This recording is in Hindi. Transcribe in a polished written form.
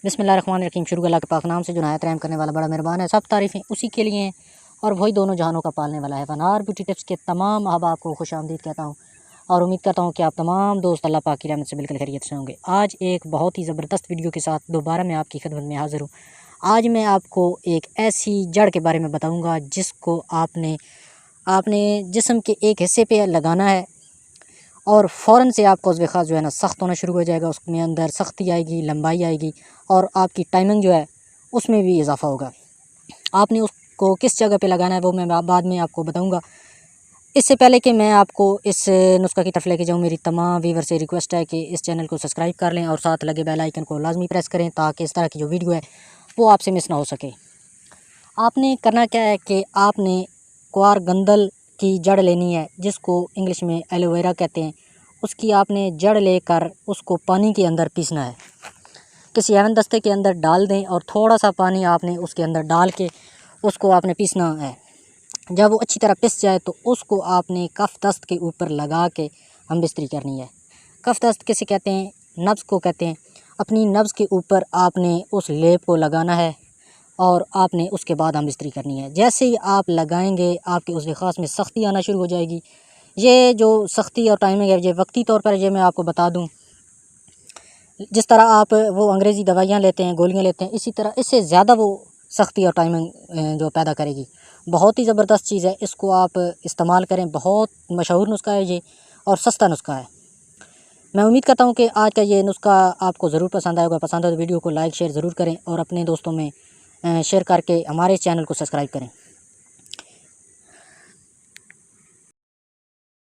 बिस्मिल्लाहिर्रहमानिर्रहीम। शुरू अल्लाह के पाक नाम से जो नहायत रहम करने वाला बड़ा मेहरबान है। सब तारीफ़ें उसी के लिए हैं और वही दोनों जहानों का पालने वाला है। वनार ब्यूटी टिप्स के तमाम अहबाब को खुश आमदीद कहता हूँ और उम्मीद करता हूँ कि आप तमाम दोस्त अल्लाह पाक की रहमत से बिल्कुल खैरियत से होंगे। आज एक बहुत ही ज़बरदस्त वीडियो के साथ दोबारा मैं आपकी खिदमत में हाज़िर हूँ। आज मैं आपको एक ऐसी जड़ के बारे में बताऊँगा जिसको आपने जिस्म के एक हिस्से पे लगाना है और फ़ौरन से आपका उज़्व ख़ास जो है ना सख्त होना शुरू हो जाएगा। उसमें अंदर सख्ती आएगी, लंबाई आएगी और आपकी टाइमिंग जो है उसमें भी इजाफ़ा होगा। आपने उसको किस जगह पे लगाना है वो मैं बाद में आपको बताऊंगा। इससे पहले कि मैं आपको इस नुस्खा की तरफ लेके जाऊँ, मेरी तमाम व्यूअर से रिक्वेस्ट है कि इस चैनल को सब्सक्राइब कर लें और साथ लगे बेल आइकन को लाजमी प्रेस करें ताकि इस तरह की जो वीडियो है वो आपसे मिस ना हो सके। आपने करना क्या है कि आपने क्वारगंदल की जड़ लेनी है जिसको इंग्लिश में एलोवेरा कहते हैं। उसकी आपने जड़ लेकर उसको पानी के अंदर पीसना है। किसी एवन दस्ते के अंदर डाल दें और थोड़ा सा पानी आपने उसके अंदर डाल के उसको आपने पीसना है। जब वो अच्छी तरह पिस जाए तो उसको आपने कफ दस्त के ऊपर लगा के हम बिस्तरी करनी है। कफ दस्त किसे कहते हैं? नब्ज़ को कहते हैं। अपनी नब्ज़ के ऊपर आपने उस लेप को लगाना है और आपने उसके बाद हम बिस्तरी करनी है। जैसे ही आप लगाएंगे आपके उस ख़ास में सख्ती आना शुरू हो जाएगी। ये जो सख्ती और टाइमिंग है ये वक्ती तौर पर ये मैं आपको बता दूं, जिस तरह आप वो अंग्रेज़ी दवाइयाँ लेते हैं, गोलियाँ लेते हैं, इसी तरह इससे ज़्यादा वो सख्ती और टाइमिंग जो पैदा करेगी। बहुत ही ज़बरदस्त चीज़ है, इसको आप इस्तेमाल करें। बहुत मशहूर नुस्खा है ये और सस्ता नुस्खा है। मैं उम्मीद करता हूँ कि आज का ये नुस्खा आपको ज़रूर पसंद आएगा। पसंद हो तो वीडियो को लाइक शेयर ज़रूर करें और अपने दोस्तों में शेयर करके हमारे चैनल को सब्सक्राइब करें।